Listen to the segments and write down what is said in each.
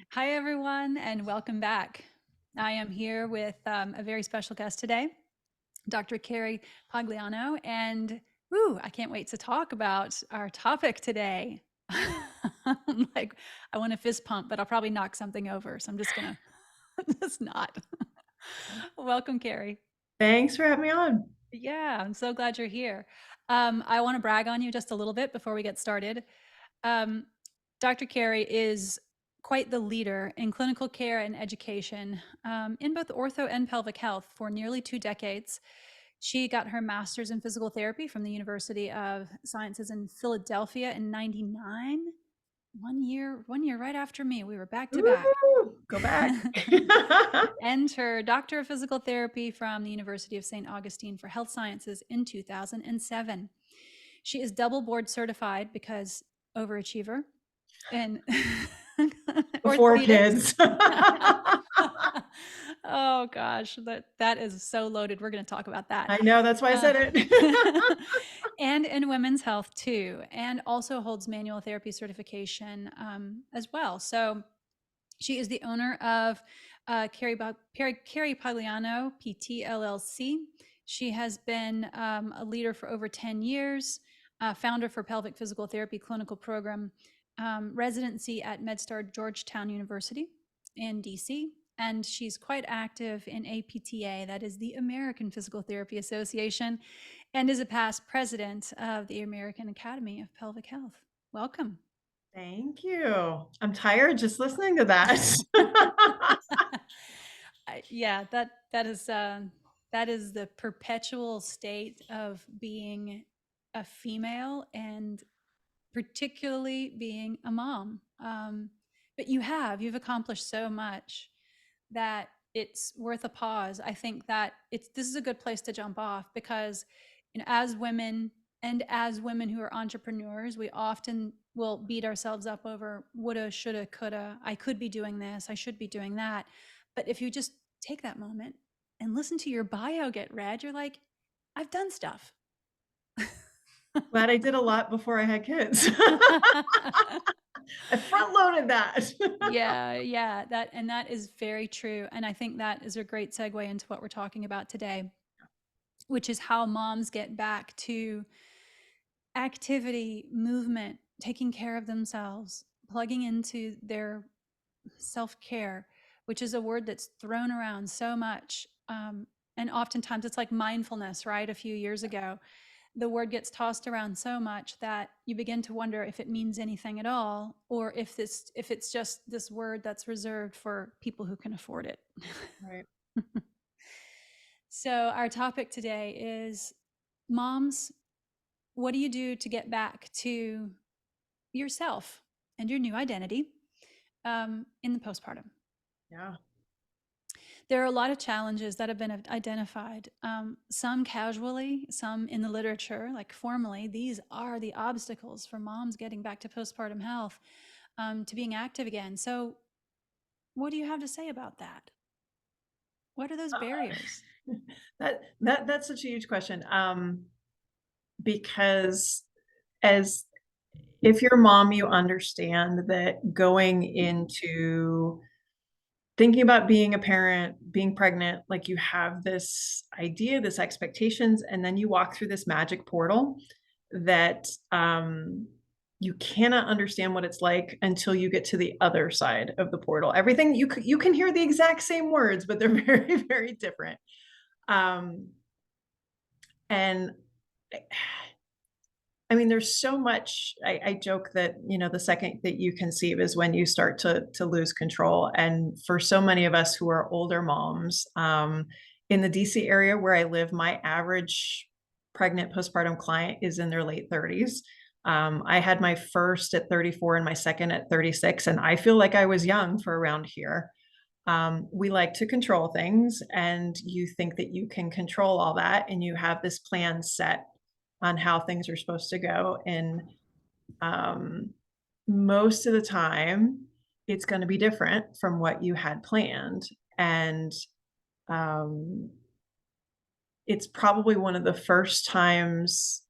Hi, everyone, and welcome back. I am here with a very special guest today, Dr. Carrie Pagliano, and I can't wait to talk about our topic today. Like, I want to fist pump, but I'll probably knock something over, so I'm just gonna just not. Welcome, Carrie. Thanks for having me on. Yeah, I'm so glad you're here. I want to brag on you just a little bit before we get started. Um, Dr. Carey is quite the leader in clinical care and education in both ortho and pelvic health for nearly 2 decades. She got her master's in physical therapy from the University of Sciences in Philadelphia in '99. 1 year right after me. We were back to back. Woo! Go back. And her doctor of physical therapy from the University of St. Augustine for health sciences in 2007. She is double board certified because overachiever in Before orthopedics. kids. Oh gosh, that is so loaded. We're going to talk about that. I know, that's why I Uh, said it. and in women's health too, and also holds manual therapy certification as well. So she is the owner of Carrie Pagliano PT LLC. She has been a leader for over 10 years, founder for Pelvic Physical Therapy Clinical Program, residency at MedStar Georgetown University in DC. And she's quite active in APTA, that is the American Physical Therapy Association, and is a past president of the American Academy of Pelvic Health. Welcome. Thank you. I'm tired just listening to that. Yeah, that is the perpetual state of being a female and particularly being a mom. But you've accomplished so much that it's worth a pause. I think that this is a good place to jump off because, as women and as women who are entrepreneurs, we often will beat ourselves up over woulda, shoulda, coulda. I could be doing this. I should be doing that. But if you just take that moment and listen to your bio get read, you're like, I've done stuff. Glad I did a lot before I had kids. I front loaded that. Yeah, that is very true. And I think that is a great segue into what we're talking about today, which is how moms get back to activity, movement, taking care of themselves, plugging into their self-care, which is a word that's thrown around so much. And oftentimes it's like mindfulness, right? A few years ago, the word gets tossed around so much that you begin to wonder if it means anything at all, or if it's just this word that's reserved for people who can afford it. Right. So our topic today is moms, what do you do to get back to yourself and your new identity in the postpartum? Yeah. There are a lot of challenges that have been identified, some casually, some in the literature, like formally. These are the obstacles for moms getting back to postpartum health, to being active again. So, what do you have to say about that? What are those barriers? That's such a huge question. Because as if you're a mom, you understand that going into thinking about being a parent, being pregnant, like you have this idea, this expectations, and then you walk through this magic portal that you cannot understand what it's like until you get to the other side of the portal. Everything you can hear the exact same words, but they're very, very different. Um, and I mean, there's so much. I joke that the second that you conceive is when you start to lose control. And for so many of us who are older moms, in the DC area where I live, my average pregnant postpartum client is in their late 30s. I had my first at 34 and my second at 36, and I feel like I was young for around here. We like to control things, and you think that you can control all that, and you have this plan set on how things are supposed to go. And um, most of the time, it's going to be different from what you had planned. And um, it's probably one of the first times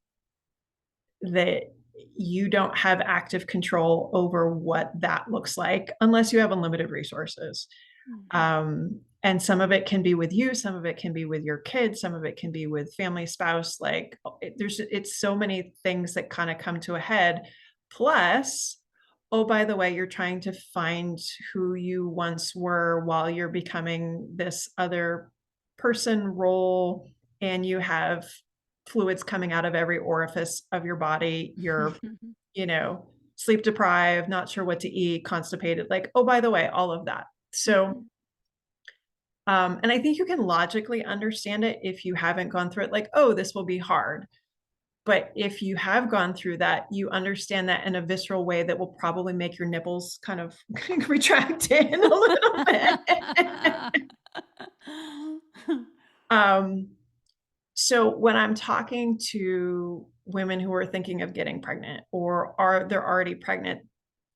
that you don't have active control over what that looks like unless you have unlimited resources. Mhm. And some of it can be with you, some of it can be with your kids, some of it can be with family, spouse. Like it's so many things that kind of come to a head. Plus, oh, by the way, you're trying to find who you once were while you're becoming this other person role, and you have fluids coming out of every orifice of your body. You're, you know, sleep deprived, not sure what to eat, constipated, like, oh, by the way, all of that. So, Mhm. and I think you can logically understand it if you haven't gone through it, like, oh, this will be hard. But if you have gone through that, you understand that in a visceral way that will probably make your nipples kind of retract in a little bit. um, so when I'm talking to women who are thinking of getting pregnant or are they're already pregnant,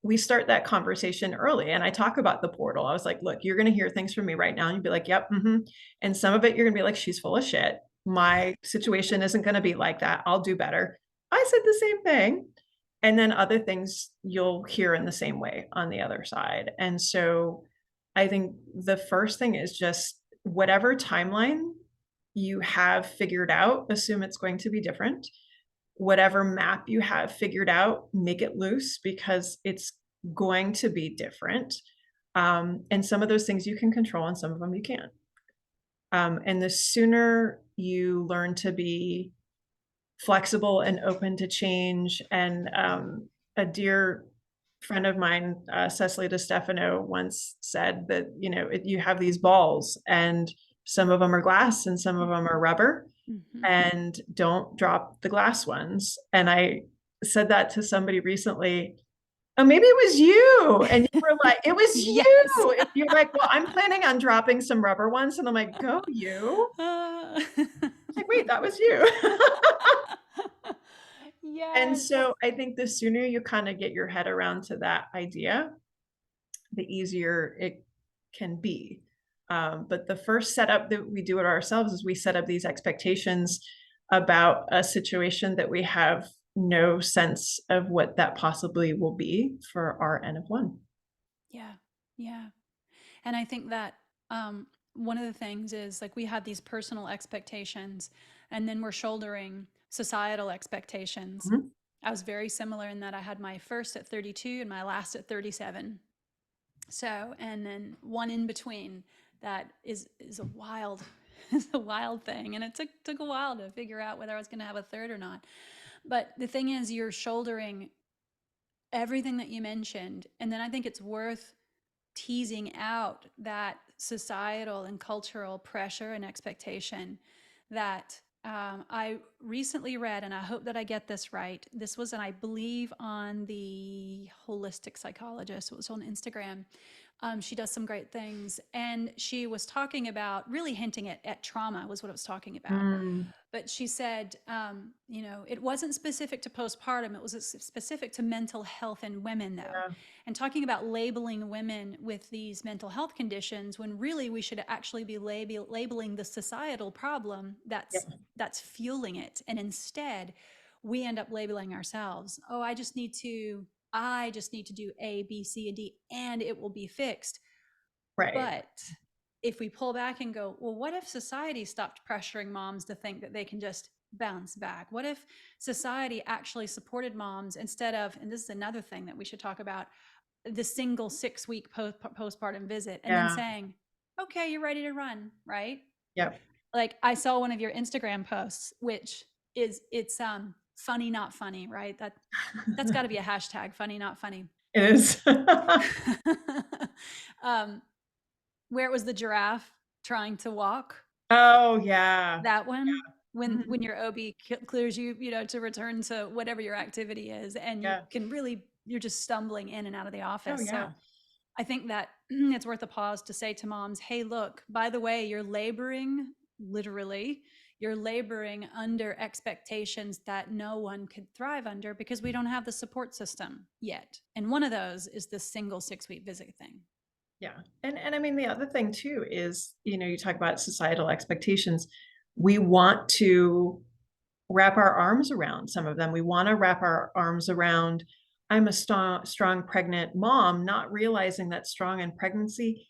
we start that conversation early. And I talk about the portal. I was like, look, you're going to hear things from me right now. And you'd be like, yep. Mm-hmm. And some of it, you're going to be like, she's full of shit. My situation isn't going to be like that. I'll do better. I said the same thing. And then other things you'll hear in the same way on the other side. And so I think the first thing is just whatever timeline you have figured out, assume it's going to be different. Whatever map you have figured out, make it loose because it's going to be different. And some of those things you can control and some of them you can't. And the sooner you learn to be flexible and open to change, and a dear friend of mine, Cecily DeStefano, once said that, you have these balls and some of them are glass and some of them are rubber, Mhm. and don't drop the glass ones. And I said that to somebody recently. Oh, maybe it was you. And you were like, it was Yes. you. And you're like, well, I'm planning on dropping some rubber ones. And I'm like, go you. Uh, I was like, wait, that was you. And Yes. so I think the sooner you kind of get your head around to that idea, the easier it can be. But the first setup that we do it ourselves is we set up these expectations about a situation that we have no sense of what that possibly will be for our N of one. Yeah. Yeah. And I think that one of the things is like we have these personal expectations and then we're shouldering societal expectations. Mhm. I was very similar in that I had my first at 32 and my last at 37. So, and then one in between that is a wild is a wild thing, and it took a while to figure out whether I was going to have a third or not. But the thing is, you're shouldering everything that you mentioned, and then I think it's worth teasing out that societal and cultural pressure and expectation that I recently read, and I hope that I get this right. This was, and I believe, on the Holistic Psychologist. It was on Instagram. She does some great things. And she was talking about really hinting at trauma, was what it was talking about. Mm, But she said, it wasn't specific to postpartum, it was specific to mental health in women, though. yeah, And talking about labeling women with these mental health conditions when really we should actually be labeling the societal problem yeah, that's fueling it. And instead, we end up labeling ourselves. Oh, I just need to do A, B, C, and D, and it will be fixed. right. But if we pull back and go, well, what if society stopped pressuring moms to think that they can just bounce back? What if society actually supported moms instead of, and this is another thing that we should talk about, the single 6 week postpartum visit, and then Yeah, saying, okay, you're ready to run, right? yep. Like I saw one of your Instagram posts, which it's funny, not funny, right? That's got to be a hashtag, funny, not funny. It is. um, where it was the giraffe trying to walk. Oh, yeah. That one, Mhm. when your OB clears you, to return to whatever your activity is, and Yeah. you're just stumbling in and out of the Oh, office. So yeah. I think that it's worth a pause to say to moms, hey, look, by the way, you're laboring, literally, you're laboring under expectations that no one could thrive under because we don't have the support system yet. And one of those is this single 6 week visit thing. Yeah. And I mean, the other thing too is, you talk about societal expectations. We want to wrap our arms around some of them. We want to wrap our arms around, I'm a strong pregnant mom, not realizing that strong in pregnancy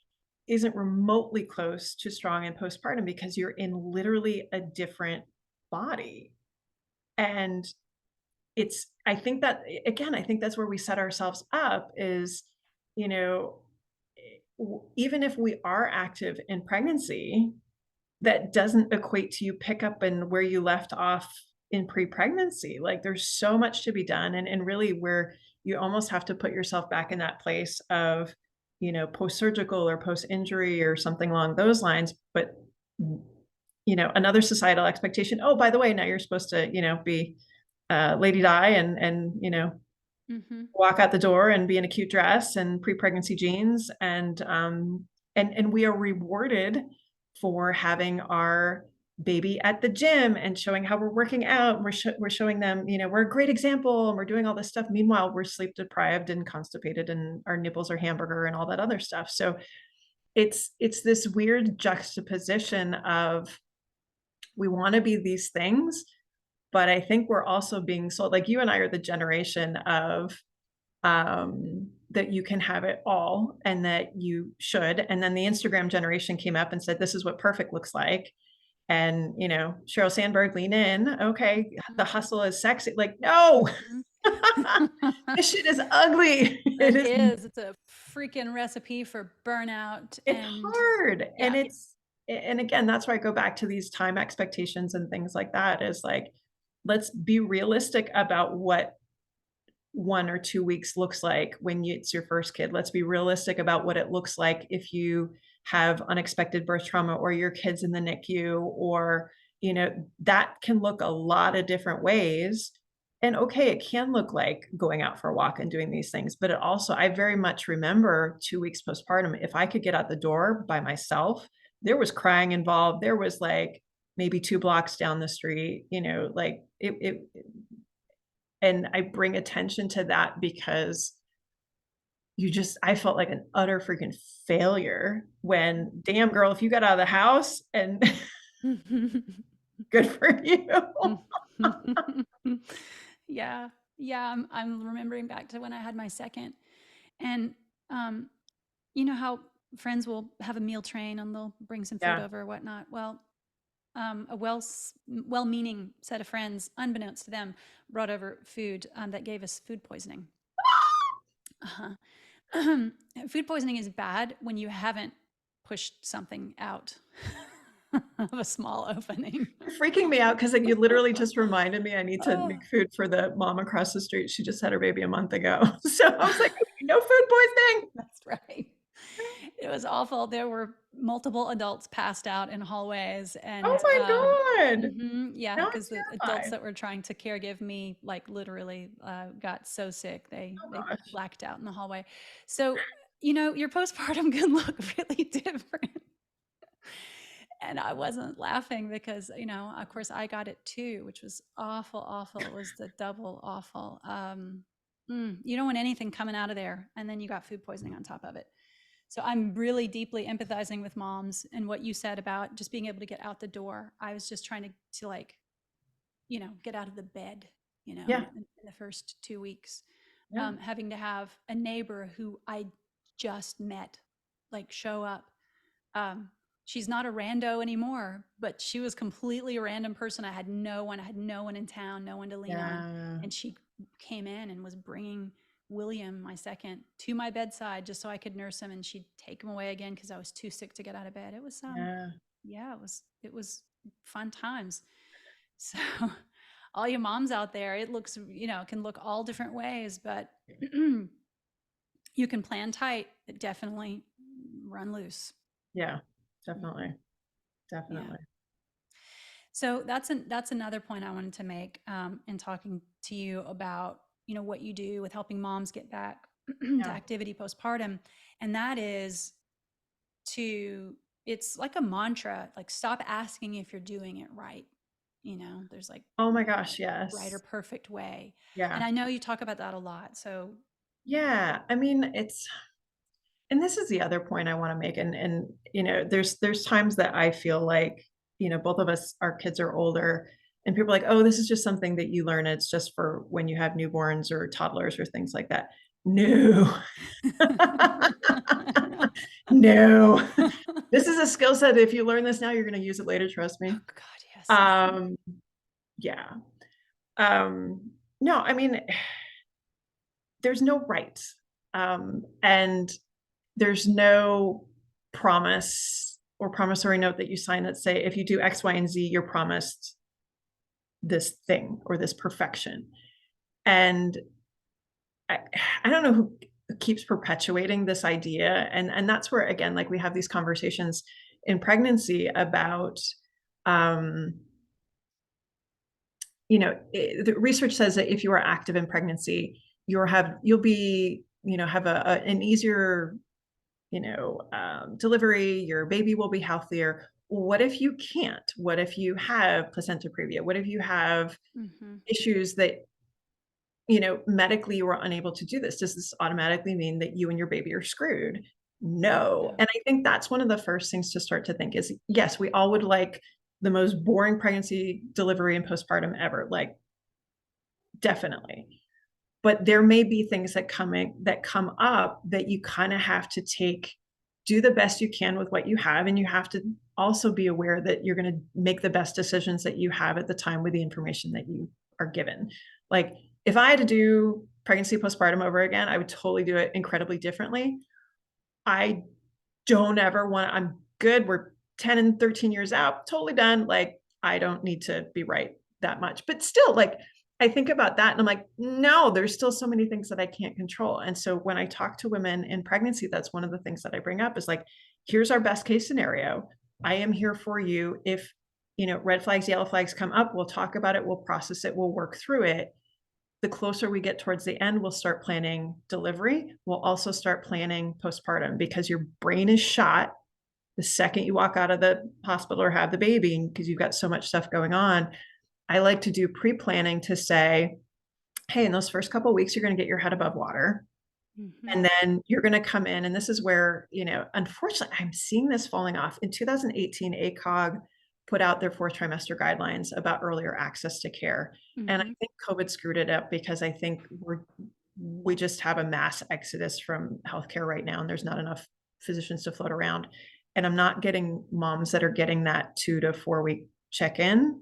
isn't remotely close to strong in postpartum because you're in literally a different body. And it's, I think that, again, I think that's where we set ourselves up is, you know, even if we are active in pregnancy, that doesn't equate to you pick up and where you left off in pre-pregnancy. Like there's so much to be done and really where you almost have to put yourself back in that place of, post-surgical or post-injury or something along those lines. But another societal expectation. Oh, by the way, now you're supposed to, be Lady Di and Mhm. walk out the door and be in a cute dress and pre-pregnancy jeans and we are rewarded for having our baby at the gym and showing how we're working out. We're showing them, we're a great example and we're doing all this stuff. Meanwhile, we're sleep deprived and constipated and our nipples are hamburger and all that other stuff. So it's this weird juxtaposition of we want to be these things, but I think we're also being sold, like you and I are the generation of that you can have it all and that you should. And then the Instagram generation came up and said, this is what perfect looks like. And, Sheryl Sandberg, lean in. Okay. The hustle is sexy. Like, no, Mhm. this shit is ugly. It is. It's a freaking recipe for burnout It's and hard. yeah. And again, that's why I go back to these time expectations and things like that is like, let's be realistic about what 1 or 2 weeks looks like when it's your first kid. Let's be realistic about what it looks like if you have unexpected birth trauma or your kid's in the NICU or, that can look a lot of different ways. And okay, it can look like going out for a walk and doing these things, but it also, I very much remember 2 weeks postpartum, if I could get out the door by myself, there was crying involved. There was like maybe 2 blocks down the street, like and I bring attention to that because I felt like an utter freaking failure when, damn girl, if you got out of the house and good for you. Yeah. Yeah, I'm remembering back to when I had my second. And um, you know how friends will have a meal train and they'll bring some food Yeah. over or whatnot. Well, a well-meaning set of friends, unbeknownst to them, brought over food that gave us food poisoning. Uh-huh. Food poisoning is bad when you haven't pushed something out of a small opening. You're freaking me out because like, you literally just reminded me I need to Oh. make food for the mom across the street. She just had her baby a month ago. So I was like, okay, no food poisoning. That's right. It was awful. There were multiple adults passed out in hallways, Oh and my God. yeah, Now I'm because the adults terrified. that were trying to care give me, like, literally got so sick Oh they gosh. blacked out in the hallway. So your postpartum can look really different. And I wasn't laughing because, of course I got it too, which was awful, awful. It was the double awful. You don't want anything coming out of there. And then you got food poisoning on top of it. So I'm really deeply empathizing with moms and what you said about just being able to get out the door. I was just trying to like, get out of the bed, Yeah. in the first 2 weeks. Yeah. Having to have a neighbor who I just met, like, show up. um, she's not a rando anymore, but she was completely a random person. I had no one in town, no one to lean on. Yeah. And she came in and was bringing William, my second, to my bedside just so I could nurse him, and she'd take him away again because I was too sick to get out of bed. It was Yeah. yeah, it was fun times. So all you moms out there, it looks, it can look all different ways, but you can plan tight, but definitely run loose. Yeah. Definitely. Yeah. Definitely. So that's another point I wanted to make in talking to you about what you do with helping moms get back to Yeah. activity postpartum, and that is to it's like a mantra, like, stop asking if you're doing it right. There's like Oh my gosh, right or yes. perfect way, and Yeah. I know you talk about that a lot. So Yeah. I mean, and this is the other point I want to make. And there's times that I feel like, both of us, our kids are older, And people are like, oh, this is just something that you learn. It's just for when you have newborns or toddlers or things like that. No, no. This is a skill set. If you learn this now, you're going to use it later. Trust Oh me. God, yes. Um, yeah. No, I mean, there's no right. And there's no promise or promissory note that you sign that say, if you do X, Y, and Z, you're promised this thing or this perfection. And I, I don't know who keeps perpetuating this idea. And that's where, again, like we have these conversations in pregnancy about, um, the research says that if you are active in pregnancy, you'll be, have an easier, delivery, your baby will be healthier. What if you can't? What if you have placenta previa? What if you have Hmm. issues that, medically you were unable to do this? Does this automatically mean that you and your baby are screwed? No. Yeah. And I think that's one of the first things to start to think is, yes, we all would like the most boring pregnancy, delivery, and postpartum ever. Like, definitely. But there may be things that come up that you kind of have to do the best you can with what you have, and you have to also be aware that you're going to make the best decisions that you have at the time with the information that you are given. Like, if I had to do pregnancy postpartum over again, I would totally do it incredibly differently. I don't ever want to, I'm good, we're 10 and 13 years out, totally done. Like, I don't need to be right that much. But still, like, I think about that and I'm like, no, there's still so many things that I can't control. And so when I talk to women in pregnancy, that's one of the things that I bring up is like, here's our best case scenario. I am here for you. If, red flags, yellow flags come up, we'll talk about it, we'll process it, we'll work through it. The closer we get towards the end, we'll start planning delivery. We'll also start planning postpartum because your brain is shot the second you walk out of the hospital or have the baby because you've got so much stuff going on. I like to do pre-planning to say, hey, in those first couple of weeks, you're going to get your head above water. Hmm. And then you're going to come in. And this is where, unfortunately, I'm seeing this falling off. In 2018, ACOG put out their fourth trimester guidelines about earlier access to care. And I Hmm. think COVID screwed it up because I think we just have a mass exodus from healthcare right now, and there's not enough physicians to float around. And I'm not getting moms that are getting that 2 to 4 week check-in,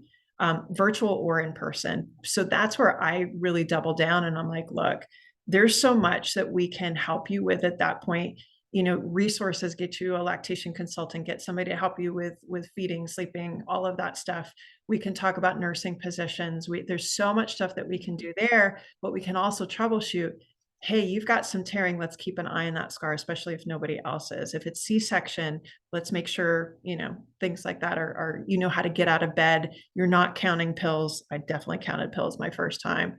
virtual or in person. So that's where I really double down and I'm like, look, there's so much that we can help you with at that point. Resources, get you a lactation consultant, get somebody to help you with feeding, sleeping, all of that stuff. We can talk about nursing positions. There's so much stuff that we can do there, but we can also troubleshoot. Hey, you've got some tearing. Let's keep an eye on that scar, especially if nobody else is. If it's C-section, let's make sure, things like that are how to get out of bed. You're not counting pills. I definitely counted pills my first time.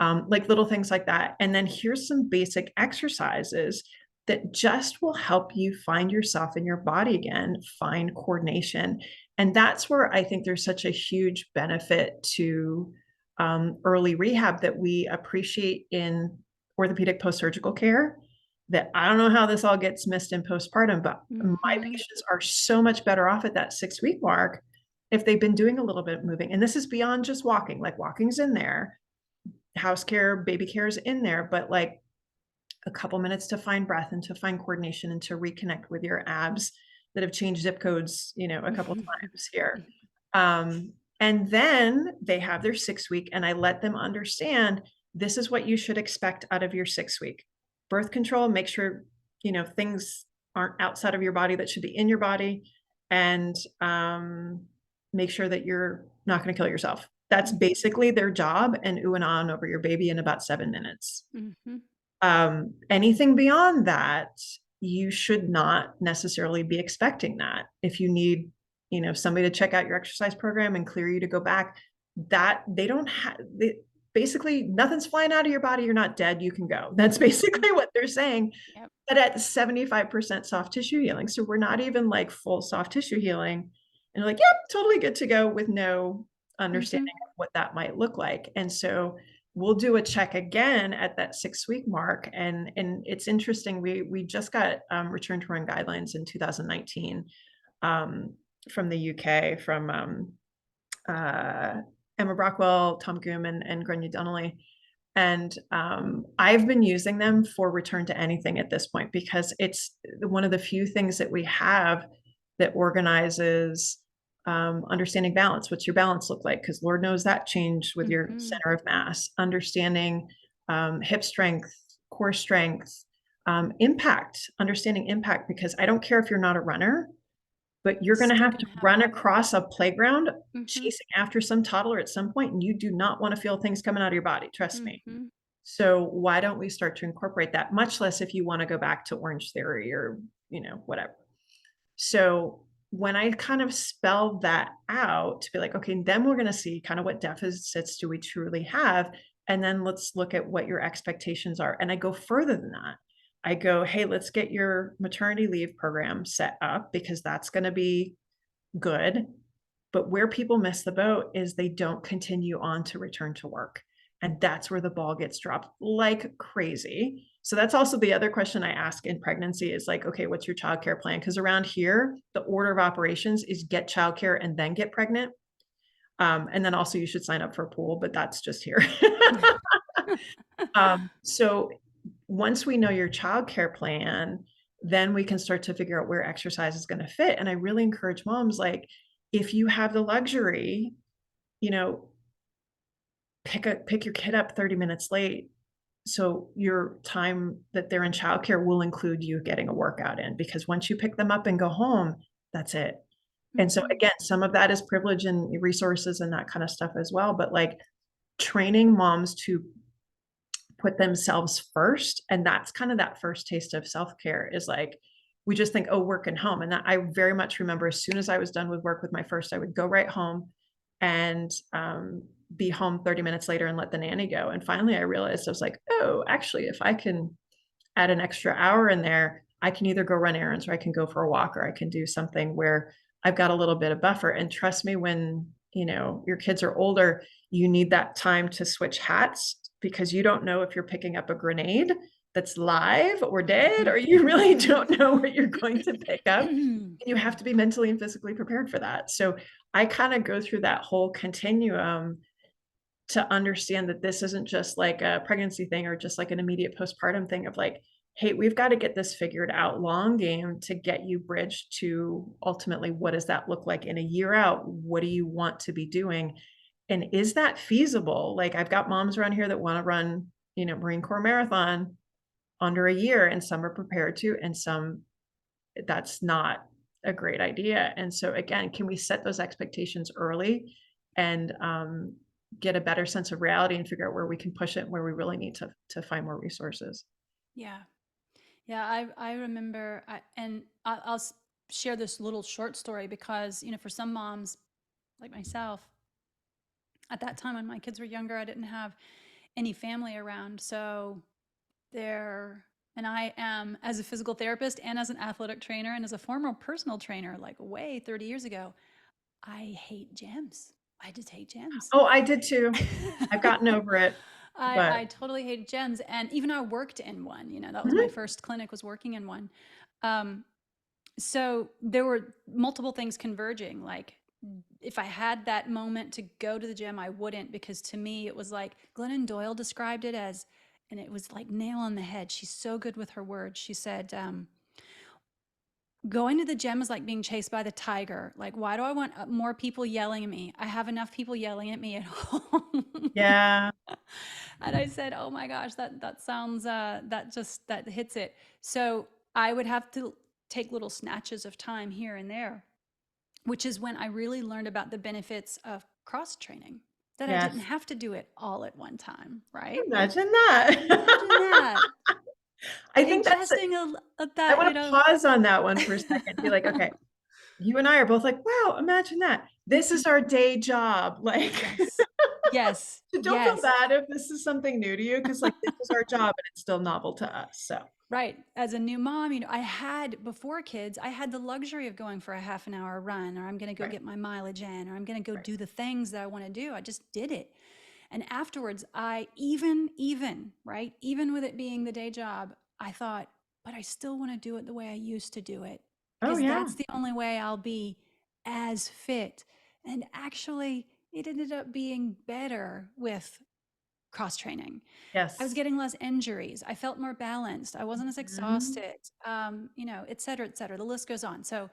Like little things like that. And then here's some basic exercises that just will help you find yourself in your body again, find coordination. And that's where I think there's such a huge benefit to early rehab that we appreciate in orthopedic post-surgical care. That I don't know how this all gets missed in postpartum, but my Hmm. patients are so much better off at that 6 week mark if they've been doing a little bit of moving. And this is beyond just walking, like walking's in there, house care, baby care is in there, but like a couple minutes to find breath and to find coordination and to reconnect with your abs that have changed zip codes, a couple times here. And then they have their 6 week, and I let them understand this is what you should expect out of your 6 week. Birth control, make sure, things aren't outside of your body that should be in your body, and make sure that you're not going to kill yourself. That's basically their job, and ooh and on over your baby in about 7 minutes. Hmm. Anything beyond that, you should not necessarily be expecting that. If you need, somebody to check out your exercise program and clear you to go back, that they don't have, basically nothing's flying out of your body. You're not dead. You can go. That's Hmm. basically what they're saying. Yep. But at 75% soft tissue healing. So we're not even like full soft tissue healing. And like, yep, totally good to go with no understanding Hmm. of what that might look like. And so we'll do a check again at that 6 week mark. And it's interesting. We just got return to run guidelines in 2019 from the UK, from uh, Emma Brockwell, Tom Goom, and Grania Donnelly. And I've been using them for return to anything at this point because it's one of the few things that we have that organizes understanding balance. What's your balance look like? Because Lord knows that changed with your center of mass. Understanding hip strength, core strength, impact, understanding impact, because I don't care if you're not a runner, but you're going to Still have to gonna have run it. across a playground chasing after some toddler at some point, and you do not want to feel things coming out of your body. Trust me. So why don't we start to incorporate that, much less if you want to go back to Orange Theory or, whatever. So when I kind of spelled that out to be like, okay, then we're going to see kind of what deficits do we truly have. And then let's look at what your expectations are. And I go further than that. I go, hey, let's get your maternity leave program set up because that's going to be good. But where people miss the boat is they don't continue on to return to work. And that's where the ball gets dropped like crazy. So that's also the other question I ask in pregnancy is like, okay, what's your childcare plan? Because around here, the order of operations is get childcare and then get pregnant. And then also you should sign up for a pool, but that's just here. So once we know your childcare plan, then we can start to figure out where exercise is going to fit. And I really encourage moms, like, if you have the luxury, you know, pick your kid up 30 minutes late. So your time that they're in childcare will include you getting a workout in, because once you pick them up and go home, that's it. And so again, some of that is privilege and resources and that kind of stuff as well. But like training moms to put themselves first. And that's kind of that first taste of self-care is like, we just think, oh, work and home. And that I very much remember as soon as I was done with work with my first, I would go right home and be home 30 minutes later and let the nanny go. And finally I realized I was like, oh, actually, if I can add an extra hour in there, I can either go run errands or I can go for a walk or I can do something where I've got a little bit of buffer. And trust me, when your kids are older, you need that time to switch hats because you don't know if you're picking up a grenade that's live or dead, or you really don't know what you're going to pick up. And you have to be mentally and physically prepared for that. So I kind of go through that whole continuum to understand that this isn't just like a pregnancy thing or just like an immediate postpartum thing of like, hey, we've got to get this figured out long game to get you bridged to ultimately what does that look like in a year out? What do you want to be doing? And is that feasible? Like I've got moms around here that want to run, Marine Corps marathon under a year, and some are prepared to, and some that's not a great idea. And so again, can we set those expectations early and get a better sense of reality and figure out where we can push it and where we really need to find more resources? Yeah. Yeah, I remember, and I'll share this little short story because, for some moms like myself, at that time when my kids were younger, I didn't have any family around. So and I am, as a physical therapist and as an athletic trainer and as a former personal trainer, like way 30 years ago, I hate gyms. I just hate gyms. Oh, I did too. I've gotten over it, I but totally hate gyms. And even I worked in one, that was my Mhm. first clinic, was working in one. So there were multiple things converging. Like if I had that moment to go to the gym, I wouldn't, because to me it was like Glennon Doyle described it as, and it was like nail on the head. She's so good with her words. She said, going to the gym is like being chased by the tiger. Like, why do I want more people yelling at me? I have enough people yelling at me at home. yeah, And I said, oh my gosh, that sounds, that hits it. So I would have to take little snatches of time here and there, which is when I really learned about the benefits of cross training, that I didn't yes. have to do it all at one time, right? Imagine that. Imagine that. I think that's Ingesting I that, want to pause on that one for a second. Be like, okay, you and I are both like, wow, imagine that. This is our day job. Like, Yes. Yes. so don't feel Yes. bad if this is something new to you, because like this is our job and it's still novel to us. So Right. As a new mom, I had, before kids, I had the luxury of going for a half an hour run, or I'm going to go right, get my mileage in, or I'm going to go right. do the things that I want to do. I just did it. And afterwards, right, even with it being the day job, I thought, but I still want to do it the way I used to do it, Oh because yeah. that's the only way I'll be as fit. And actually, it ended up being better with cross training. I was Yes. getting less injuries. I felt more balanced. I wasn't as Mhm. exhausted, you know, et cetera, et cetera. The list goes on. So,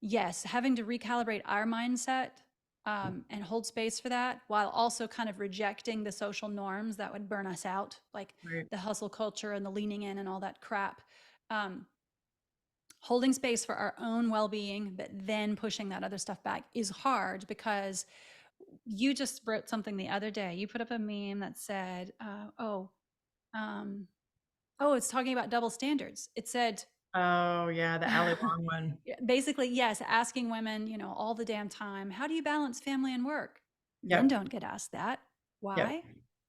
yes, having to recalibrate our mindset and hold space for that while also kind of rejecting the social norms that would burn us out, like Right. the hustle culture and the leaning in and all that crap. Um, Holding space for our own well being, but then pushing that other stuff back is hard because you just wrote something the other day. You put up a meme that said, um, oh, it's talking about double standards. It said, Oh, yeah, the Ali Wong one. basically, yes, asking women, you know, all the damn time, how do you balance family and work? Men Yep. don't get asked that. Yep. Why?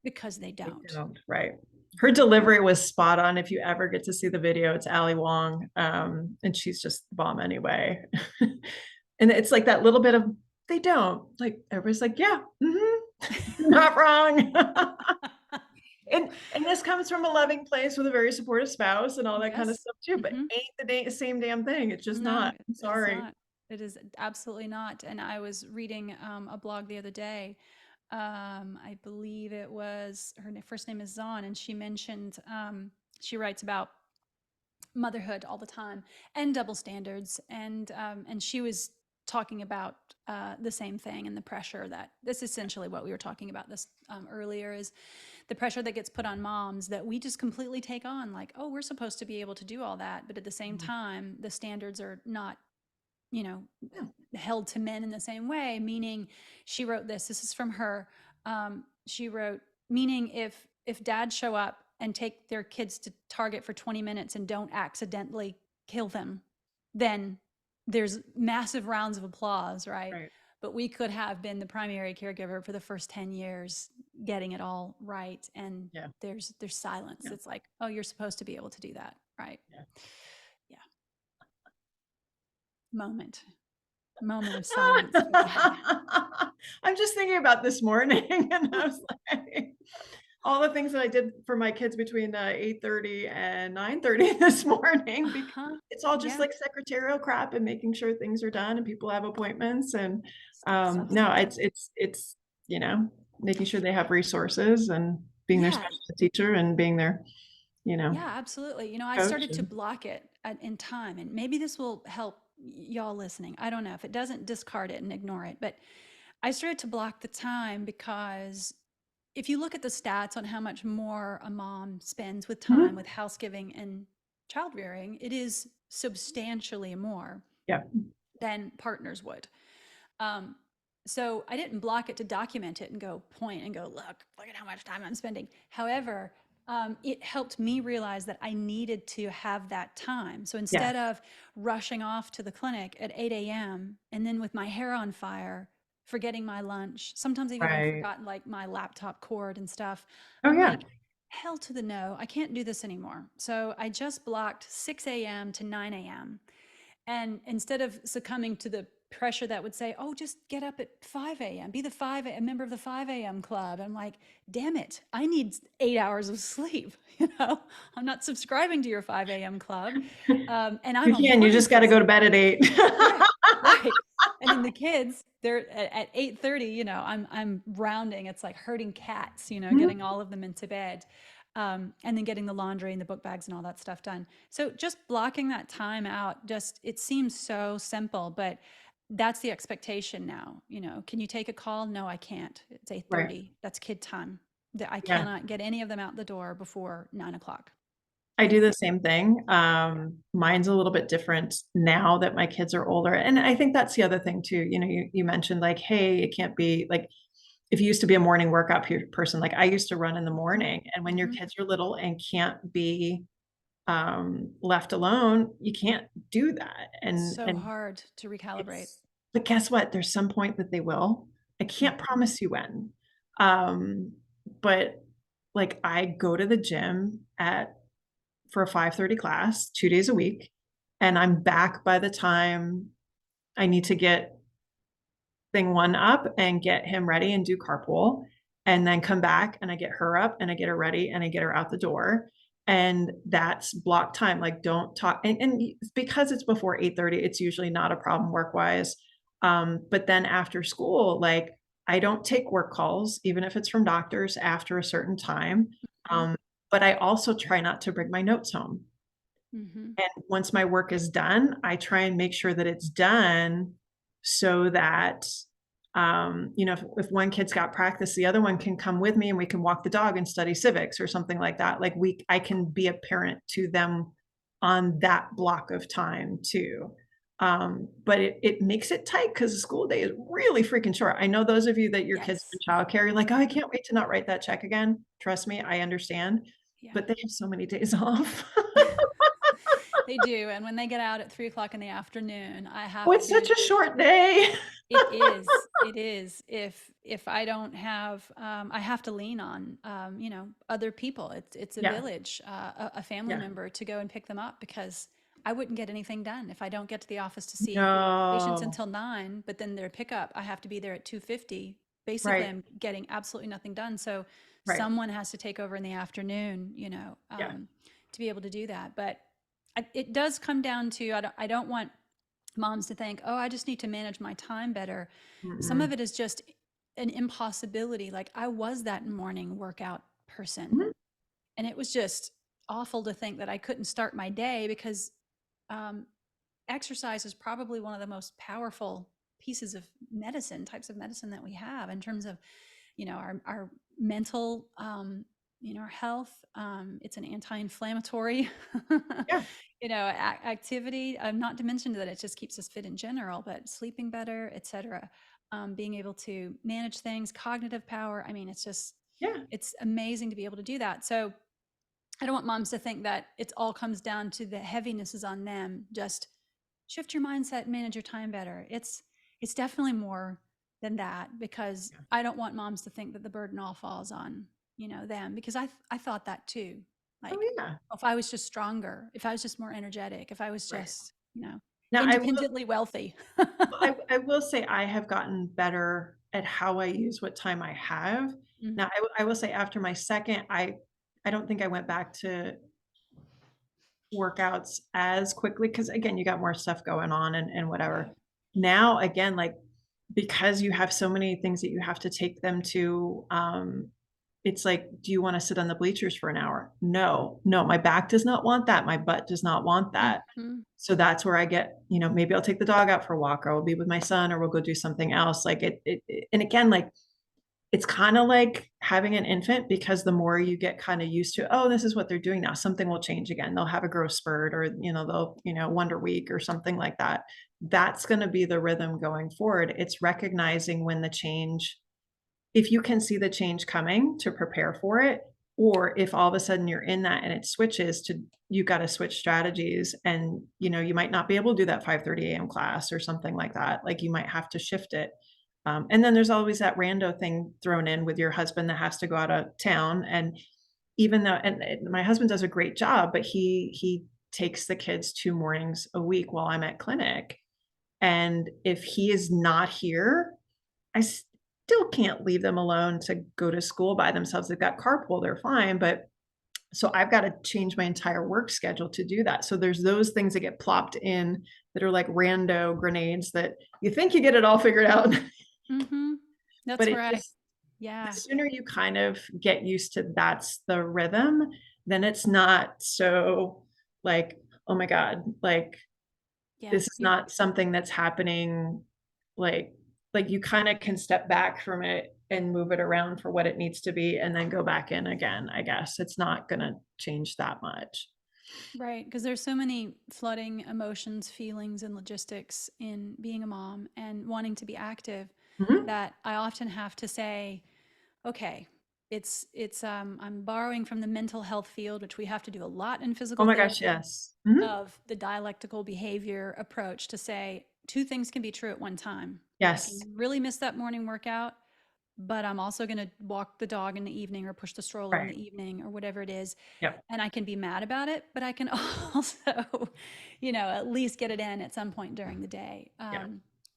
Because they They don't. don't. Right. Her delivery was spot on. If you ever get to see the video, it's Ali Wong. And she's just the bomb anyway. And it's like that little bit of they don't. Like everybody's like, yeah, you're not wrong. And this comes from a loving place with a very supportive spouse and all that kind of Yes. stuff too, but Hmm. ain't same damn thing. It's just No, not. I'm it's sorry. not. It is absolutely not. And I was reading a blog the other day. I believe it was first name is Zahn, and she mentioned she writes about motherhood all the time and double standards, and she was talking about the same thing and the pressure that this is essentially what we were talking about this earlier is the pressure that gets put on moms that we just completely take on like, oh, we're supposed to be able to do all that, but at the same Mhm. time the standards are not, you know, Yeah. held to men in the same way. Meaning, she wrote this is from her. She wrote, meaning if dads show up and take their kids to Target for 20 minutes and don't accidentally kill them, then there's massive rounds of applause, right? Right. But we could have been the primary caregiver for the first 10 years getting it all right, and Yeah. there's silence. Yeah. It's like, oh, you're supposed to be able to do that, right? Yeah. Yeah. Moment of silence for that. I'm just thinking about this morning and I was like, all the things that I did for my kids between 8:30 and 9:30 this morning because Uh-huh. it's all just Yeah. like secretarial crap and making sure things are done and people have appointments and Stuff's no, awesome. it's you know, making sure they have resources and being their Yeah. special teacher and being their, you know, Yeah, absolutely. You know, I coach started to and block it in time, and maybe this will help y'all listening. I don't know. If it doesn't, discard it and ignore it. But I started to block the time because if you look at the stats on how much more a mom spends with time Mhm. with housegiving and child rearing, it is substantially more Yeah. than partners would. Um, so I didn't block it to document it and go point and go, look at how much time I'm spending. However, it helped me realize that I needed to have that time. So instead Yes. of rushing off to the clinic at 8 a.m. and then with my hair on fire, forgetting my lunch, sometimes I've even Right. forgotten like my laptop cord and stuff. Oh, I'm yeah. like, hell to the no, I can't do this anymore. So I just blocked 6 a.m. to 9 a.m. And instead of succumbing to the pressure that would say, oh, just get up at 5 a.m., be a member of the 5 a.m. club. I'm like, damn it, I need 8 hours of sleep. You know, I'm not subscribing to your 5 a.m. club. And I'm You a can, you morning just gotta go to person. bed at 8. Right, right. And then the kids, they're at 8:30, you know, I'm rounding. It's like herding cats, you know, Mhm. getting all of them into bed. And then getting the laundry and the book bags and all that stuff done. So just blocking that time out, just it seems so simple, but that's the expectation now. You know, can you take a call? No, I can't. It's Right. 8:30. That's kid time. That I Yeah. cannot get any of them out the door before 9 o'clock. I do the same thing. Mine's a little bit different now that my kids are older. And I think that's the other thing too. You know, you mentioned like, hey, it can't be like if you used to be a morning workout person, like I used to run in the Hmm. morning. And when your Hmm. kids are little and can't be left alone, you can't do that. It's And so and hard to recalibrate. it's but guess what? There's some point that they will. I can't Hmm. promise you when. Um, but like I go to the gym at for a 5:30 class 2 days a week, and I'm back by the time I need to get thing 1 up and get him ready and do carpool, and then come back and I get her up and I get her ready and I get her out the door, and that's block time, like, don't talk and because it's before 8:30, it's usually not a problem work-wise, but then after school, like, I don't take work calls, even if it's from doctors after a certain time. Mhm. Um, but I also try not to bring my notes home. Mhm. And once my work is done, I try and make sure that it's done so that, if one kid's got practice, the other one can come with me and we can walk the dog and study civics or something like that. Like I can be a parent to them on that block of time too. But it makes it tight because the school day is really freaking short. I know those of you that your kids Yes. are in childcare, you're like, oh, I can't wait to not write that check again. Trust me, I understand. Yeah. But they have so many days off. They do, and when they get out at 3 o'clock in the afternoon, I Oh, have it's such to a short day. it is. If I don't have, I have to lean on, other people. It's a Yeah, village, a family yeah. member to go and pick them up because I wouldn't get anything done if I don't get to the office to see patients No. until 9, but then their pickup, I have to be there at 2:50. Basically, Right, I'm getting absolutely nothing done. So right. someone has to take over in the afternoon, Yeah. to be able to do that. But it does come down to, I don't want moms to think, oh, I just need to manage my time better. Some of Mm-mm. it is just an impossibility. Like I was that morning workout person, Mhm. and it was just awful to think that I couldn't start my day because um, exercise is probably one of the most powerful pieces of medicine, types of medicine that we have in terms of, our mental, our health. It's an anti-inflammatory, Yeah, activity. Not to mention that it just keeps us fit in general, but sleeping better, etc. Being able to manage things, cognitive power. I mean, yeah, it's amazing to be able to do that. So I don't want moms to think that it all comes down to the heaviness is on them. Just shift your mindset and manage your time better. It's definitely more than that because yeah. I don't want moms to think that the burden all falls on, them because I thought that too. Oh, Like, yeah. oh, if I was just stronger, if I was just more energetic, if I was Right. just, Now independently wealthy. I will say I have gotten better at how I use what time I have. Mm, Now I will say after my second, I don't think I went back to workouts as quickly because again, you got more stuff going on and yeah. whatever. Now, again, like, because you have so many things that you have to take them to, it's like, do you wanna sit on the bleachers for an hour? No, no, my back does not want that, my butt does not want that. Mhm. So that's where I get, maybe I'll take the dog out for a walk, or I'll be with my son, or we'll go do something else, like, and again, like, it's kinda like having an infant because the more you get kinda used to, "Oh, this is what they're doing now," something will change again. They'll have a growth spurt or, they'll, wonder week or something like that. That's gonna be the rhythm going forward. It's recognizing when the change if you can see the change coming to prepare for it, or if all of a sudden you're in that and it switches to you gotta switch strategies and, you might not be able to do that 5:30 AM class or something like that, like, you might have to shift it. And then there's always that rando thing thrown in with your husband that has to go out of town, and even though and my husband does a great job, but he takes the kids 2 mornings a week while I'm at clinic, and if he is not here, I still can't leave them alone to go to school by themselves. They've got carpool, they're fine, but so I've gotta change my entire work schedule to do that. So there's those things that get plopped in that are like rando grenades that you think you get it all figured out, Mhm. but That's it where just the yeah. sooner you kind of get used to that's the rhythm, then it's not so like, "Oh my god," like, Yeah. this is not something that's happening, like you kinda can step back from it and move it around for what it needs to be and then go back in again, I guess. It's not gonna change that much. Right, because there's so many flooding emotions, feelings, and logistics in being a mom and wanting to be active Mhm. that I often have to say, okay, it's I'm borrowing from the mental health field, which we have to do a lot in Oh physical my gosh, therapy, yes. Mhm. of the dialectical behavior approach to say two things can be true at one time. I can Yes. really miss that morning workout, but I'm also going to walk the dog in the evening or push the stroller in Right. the evening or whatever it is. Yep. And I can be mad about it, but I can also, at least get it in at some point during the day, Yeah.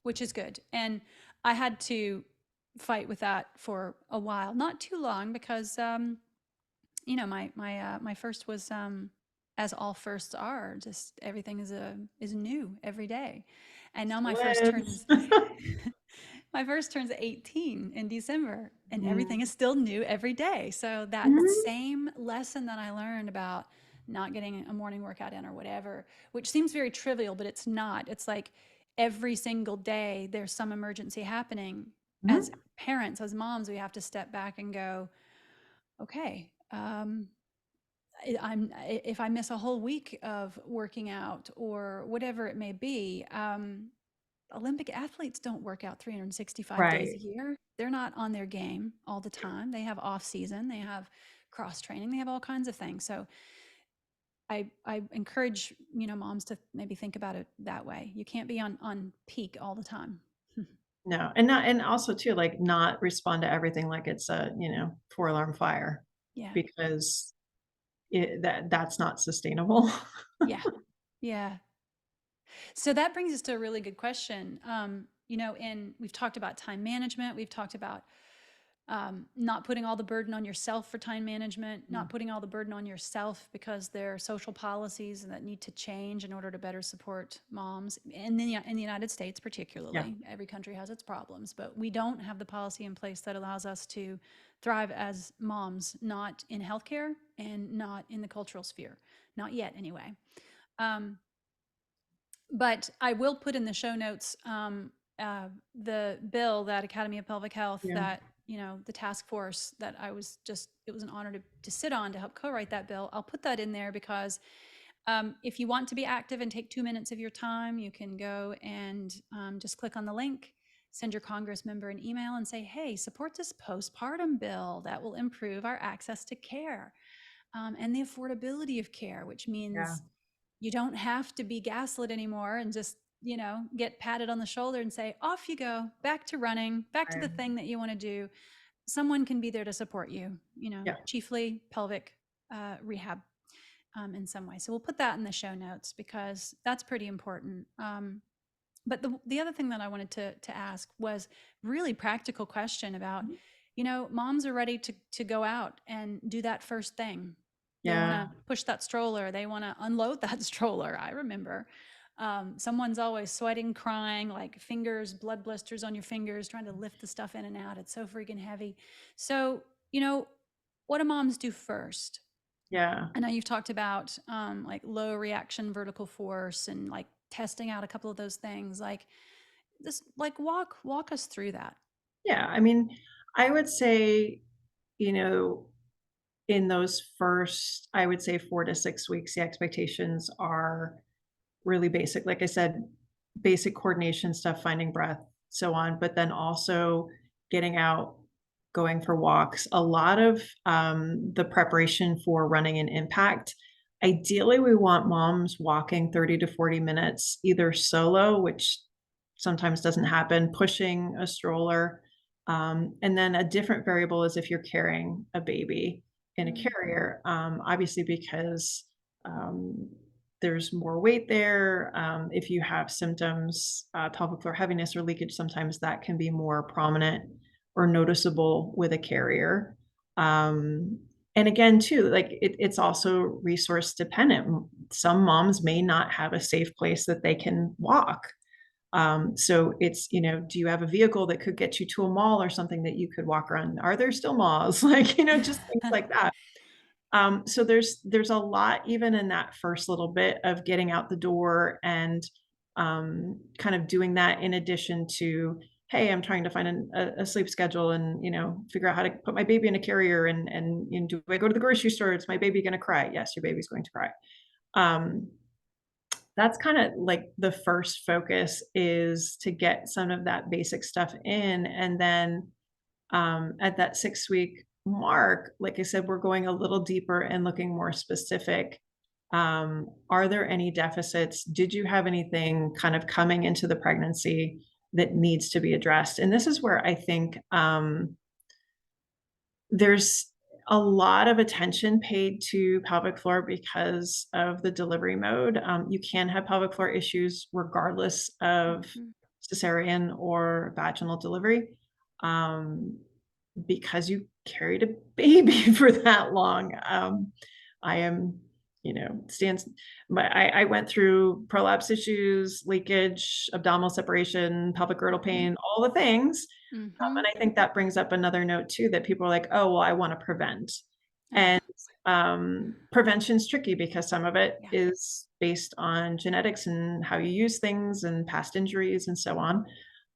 which is good. And I had to fight with that for a while, not too long, because my first was, as all firsts are, just everything is new every day, and now my first Excellent. turns My first turns 18 in December, and everything Mm. is still new every day. So that Mhm. same lesson that I learned about not getting a morning workout in or whatever, which seems very trivial, but it's not. It's like every single day there's some emergency happening. As Mhm. parents, as moms, we have to step back and go, okay, if I miss a whole week of working out or whatever it may be, Olympic athletes don't work out 365 days a Right. year. They're not on their game all the time. They have off season, they have cross training, they have all kinds of things. So I encourage, moms to maybe think about it that way. You can't be on peak all the time. No, and not, and also too, like, not respond to everything like it's a, 4-alarm fire, Yeah. because that's not sustainable. Yeah. Yeah. So that brings us to a really good question. And we've talked about time management. We've talked about not putting all the burden on yourself for time management, not Mm. putting all the burden on yourself because there are social policies that need to change in order to better support moms in the United States, Yeah, particularly. Every country has its problems, but we don't have the policy in place that allows us to thrive as moms, not in healthcare and not in the cultural sphere, not yet anyway. Um, but I will put in the show notes the bill that Academy of Pelvic Health, yeah, that the task force that it was an honor to sit on to help co-write that bill. I'll put that in there because if you want to be active and take 2 minutes of your time, you can go and just click on the link, send your Congress member an email and say, hey, support this postpartum bill that will improve our access to care and the affordability of care, which yeah, means you don't have to be gaslit anymore and just, get patted on the shoulder and say, off you go, back to running, back to the right. thing that you want to do. Someone can be there to support you, Yeah, chiefly pelvic rehab in some way. So we'll put that in the show notes because that's pretty important. But the other thing that I wanted to ask was really practical question about, mhm, moms are ready to go out and do that first thing. They want yeah, to push that stroller. They want to unload that stroller. I remember someone's always sweating, crying, like fingers, blood blisters on your fingers, trying to lift the stuff in and out. It's so freaking heavy. So, what do moms do first? yeah. I know you've talked about like low reaction vertical force and like testing out a couple of those things. Like just like walk us through that. Yeah, I mean, I would say, you know, in those first, I would say 4 to 6 weeks, the expectations are really basic. Like I said, basic coordination stuff, finding breath, so on, but then also getting out, going for walks. A lot of the preparation for running an impact. Ideally, we want moms walking 30 to 40 minutes, either solo, which sometimes doesn't happen, pushing a stroller. And then a different variable is if you're carrying a baby in a Mm. carrier, obviously, because um, there's more weight there. If you have symptoms, pelvic floor heaviness or leakage, sometimes that can be more prominent or noticeable with a carrier. Um, and again, too, like it's also resource dependent. Some moms may not have a safe place that they can walk. So it's, do you have a vehicle that could get you to a mall or something that you could walk around? Are there still malls? Like, just things like that. So there's a lot even in that first little bit of getting out the door and kind of doing that in addition to, hey, I'm trying to find a sleep schedule and figure out how to put my baby in a carrier and do I go to the grocery store? Is my baby going to cry? Yes, your baby's going to cry. Um, that's kind of like the first focus is to get some of that basic stuff in, and then at that 6-week mark, like I said, we're going a little deeper and looking more specific. Are there any deficits? Did you have anything kind of coming into the pregnancy that needs to be addressed? And this is where I think there's a lot of attention paid to pelvic floor because of the delivery mode. You can have pelvic floor issues regardless of Mhm. cesarean or vaginal delivery. Um, because you carried a baby for that long. I am stands. I went through prolapse issues, leakage, abdominal separation, pelvic girdle pain, all the things. Mm-hmm. And I think that brings up another note too, that people are like, oh, well, I want to prevent. And prevention's tricky because some of it Yeah. is based on genetics and how you use things and past injuries and so on.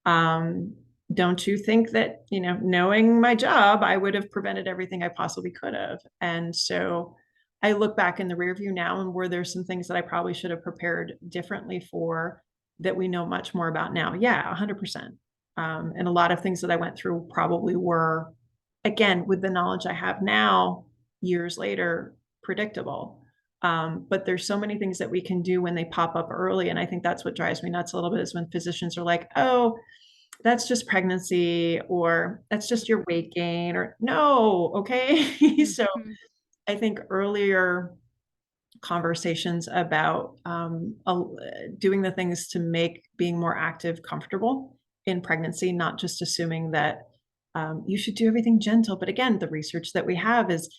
Um, don't you think that, knowing my job, I would have prevented everything I possibly could have? And so I look back in the rear view now, and were there some things that I probably should have prepared differently for that we know much more about now? Yeah, 100%. And a lot of things that I went through probably were, again, with the knowledge I have now, years later, predictable. But there's so many things that we can do when they pop up early. And I think that's what drives me nuts a little bit, is when physicians are like, oh, that's just pregnancy, or that's just your weight gain, or no, okay. So Mm-hmm. I think earlier conversations about doing the things to make being more active comfortable in pregnancy, not just assuming that you should do everything gentle. But again, the research that we have is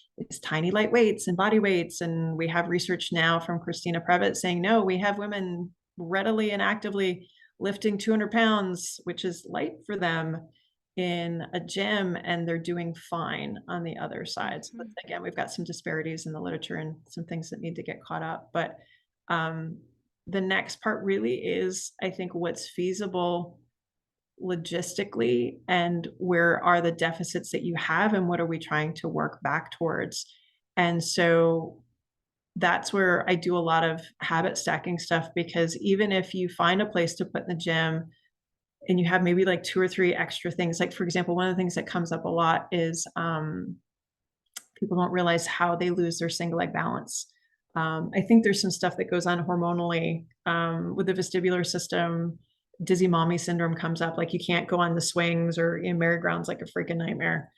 tiny light weights and body weights. And we have research now from Christina Previtt saying, no, we have women readily and actively lifting 200 pounds, which is light for them, in a gym, and they're doing fine on the other side. So again, we've got some disparities in the literature and some things that need to get caught up. But the next part really is, I think, what's feasible logistically, and where are the deficits that you have, and what are we trying to work back towards? And so that's where I do a lot of habit stacking stuff, because even if you find a place to put in the gym and you have maybe like 2 or 3 extra things, like for example, one of the things that comes up a lot is people don't realize how they lose their single leg balance. I think there's some stuff that goes on hormonally with the vestibular system. Dizzy mommy syndrome comes up, like you can't go on the swings, or in merry-go-rounds, like a freaking nightmare.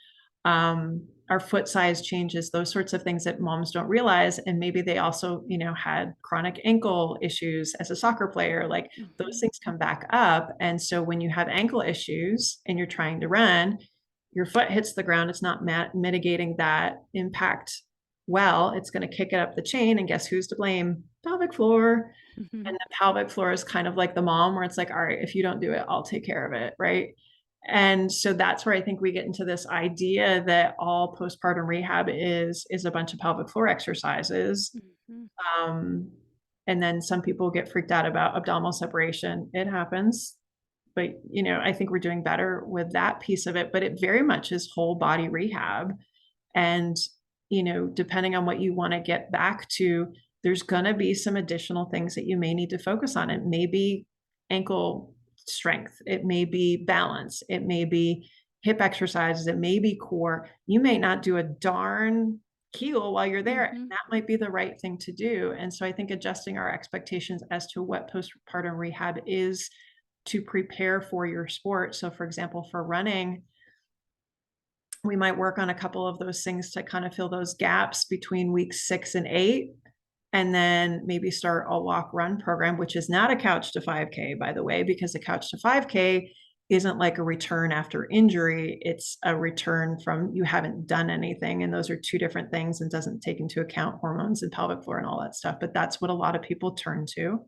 Our foot size changes, those sorts of things that moms don't realize. And maybe they also, had chronic ankle issues as a soccer player, like those things come back up. And so when you have ankle issues and you're trying to run, your foot hits the ground, it's not mitigating that impact well, it's going to kick it up the chain. And guess who's to blame? Pelvic floor. And the pelvic floor is kind of like the mom, where it's like, all right, if you don't do it, I'll take care of it. Right. And so that's where I think we get into this idea that all postpartum rehab is a bunch of pelvic floor exercises. Um, and then some people get freaked out about abdominal separation. It happens. But, I think we're doing better with that piece of it, but it very much is whole body rehab. And, depending on what you want to get back to, there's going to be some additional things that you may need to focus on. It may be ankle strength. It may be balance. It may be hip exercises. It may be core. You may not do a darn kegel while you're there. And that might be the right thing to do. And so I think adjusting our expectations as to what postpartum rehab is to prepare for your sport. So for example, for running, we might work on a couple of those things to kind of fill those gaps between weeks 6 and 8, and then maybe start a walk run program, which is not a couch to 5K, by the way, because a couch to 5K isn't like a return after injury. It's a return from you haven't done anything. And those are two different things, and doesn't take into account hormones and pelvic floor and all that stuff. But that's what a lot of people turn to.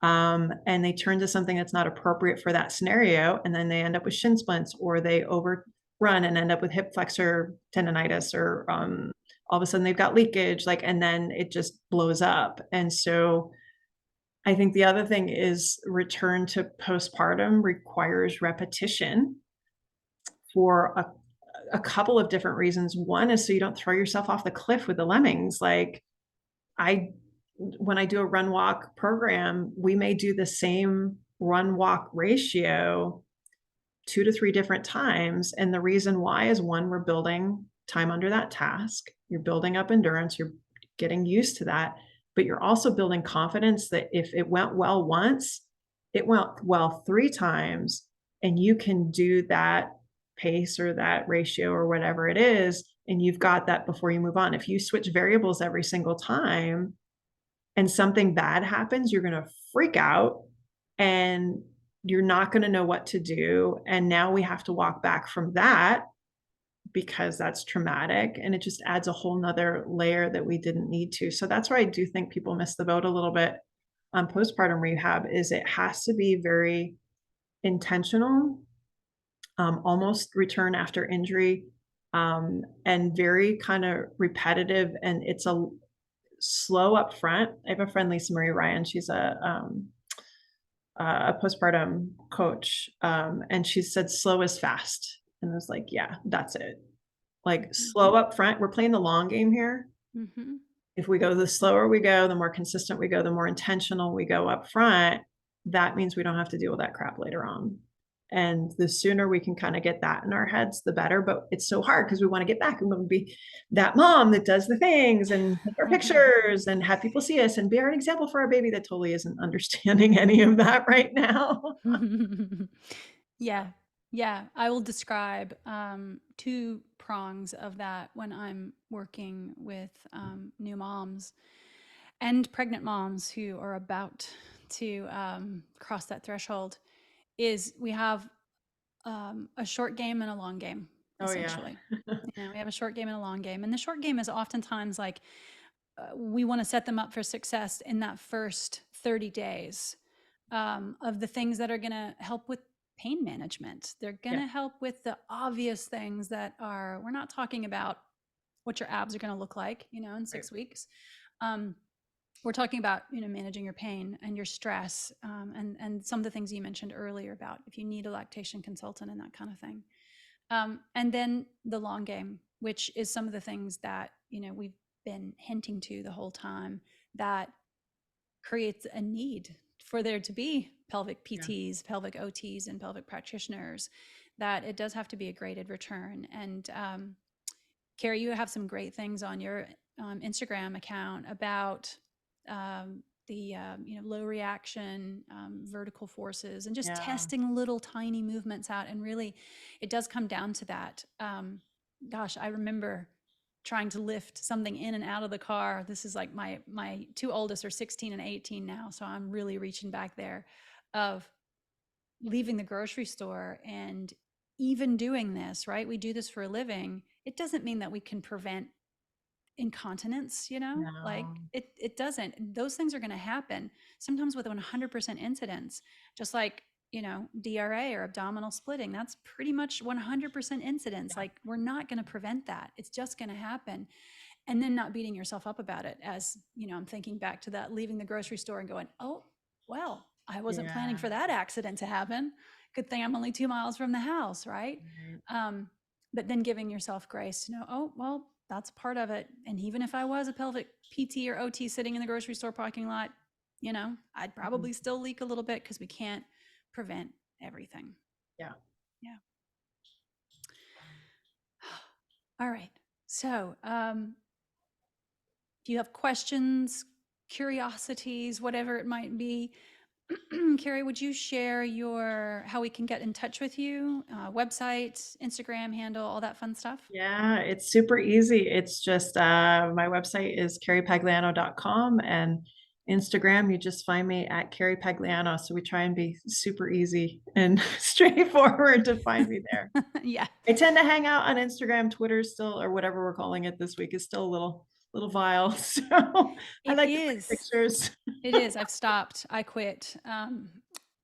And they turn to something that's not appropriate for that scenario. And then they end up with shin splints, or they overrun and end up with hip flexor tendonitis, or all of a sudden they've got leakage, and then it just blows up. And so I think the other thing is, return to postpartum requires repetition for a couple of different reasons. One is so you don't throw yourself off the cliff with the lemmings. When I do a run walk program, we may do the same run walk ratio 2 to 3 different times. And the reason why is, one, we're building time under that task. You're building up endurance. You're getting used to that, but you're also building confidence that if it went well once, it went well 3 times, and you can do that pace or that ratio or whatever it is. And you've got that before you move on. If you switch variables every single time and something bad happens, you're going to freak out and you're not going to know what to do. And now we have to walk back from that because that's traumatic, and it just adds a whole nother layer that we didn't need to. So that's where I do think people miss the boat a little bit on postpartum rehab, is it has to be very intentional, almost return after injury, and very kind of repetitive. And it's a slow up front. I have a friend, Lisa Marie Ryan. She's a postpartum coach, and she said slow is fast. And I was like, yeah, that's it. Like Mhm. slow up front. We're playing the long game here. Mhm. If we go, the slower we go, the more consistent we go, the more intentional we go up front, that means we don't have to deal with that crap later on. And the sooner we can kind of get that in our heads, the better. But it's so hard because we want to get back and we want to be that mom that does the things and take our pictures and have people see us and be our example for our baby that totally isn't understanding any of that right now. Yeah. Yeah. I will describe two prongs of that when I'm working with new moms and pregnant moms who are about to cross that threshold. Is we have a short game and a long game, Oh yeah. essentially. We have a short game and a long game. And the short game is oftentimes like we want to set them up for success in that first 30 days of the things that are going to help with pain management. They're going Yeah. to help with the obvious things that are, we're not talking about what your abs are going to look like, in 6 weeks. We're talking about, managing your pain and your stress, and some of the things you mentioned earlier about if you need a lactation consultant and that kind of thing. And then the long game, which is some of the things that, we've been hinting to the whole time, that creates a need for there to be pelvic Yeah. PTs, pelvic OTs, and pelvic practitioners, that it does have to be a graded return. And Carrie, you have some great things on your Instagram account about the low reaction vertical forces and just Yeah. testing little tiny movements out. And really, it does come down to that. Gosh, I remember trying to lift something in and out of the car. This is like my two oldest are 16 and 18 now, so I'm really reaching back there, of leaving the grocery store and even doing this, right? We do this for a living. It doesn't mean that we can prevent incontinence, like No. it doesn't. Those things are going to happen sometimes with 100% incidence, just like, DRA or abdominal splitting. That's pretty much 100% incidence. Yeah. Like, we're not going to prevent that. It's just going to happen. And then not beating yourself up about it. As I'm thinking back to that, leaving the grocery store and going, oh, well, I wasn't planning Yeah. for that accident to happen. Good thing I'm only 2 miles from the house, right? Right. But then giving yourself grace to know, oh, well, that's part of it. And even if I was a pelvic PT or OT sitting in the grocery store parking lot, I'd Mhm. probably still leak a little bit because we can't prevent everything. Yeah. Yeah. All right. So, if you have questions, curiosities, whatever it might be, Carrie, would you share how we can get in touch with you? Website, Instagram handle, all that fun stuff? Yeah, it's super easy. It's just my website is carriepagliano.com, and Instagram, you just find me at Carrie Pagliano. So we try and be super easy and straightforward to find me there. Yeah. I tend to hang out on Instagram. Twitter still, or whatever we're calling it this week, is still a little vile. So I It like to put is. pictures. It is. I've stopped. I quit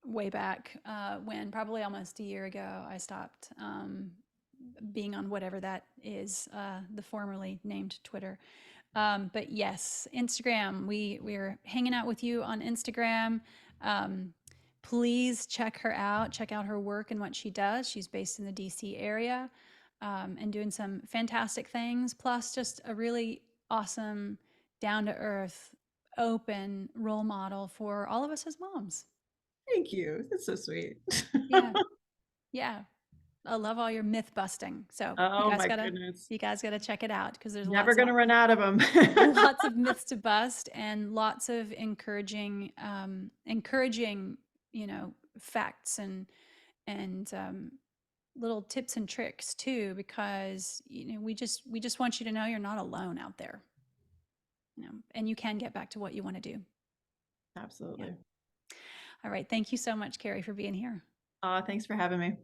way back when, probably almost a year ago, I stopped being on whatever that is, the formerly named Twitter. But yes, Instagram. We're hanging out with you on Instagram. Um, please check her out. Check out her work and what she does. She's based in the DC area, and doing some fantastic things. Plus, just a really awesome, down to earth, open role model for all of us as moms. Thank you. That's so sweet. Yeah, yeah. I love all your myth busting. So you Oh guys my gotta goodness. you guys gotta check it out, because there's Never lots of gonna run out of them. lots of myths to bust and lots of encouraging, facts and little tips and tricks too, because we just want you to know you're not alone out there, and you can get back to what you want to do. Yeah. Absolutely. All right. Thank you so much, Carrie, for being here. Thanks for having me.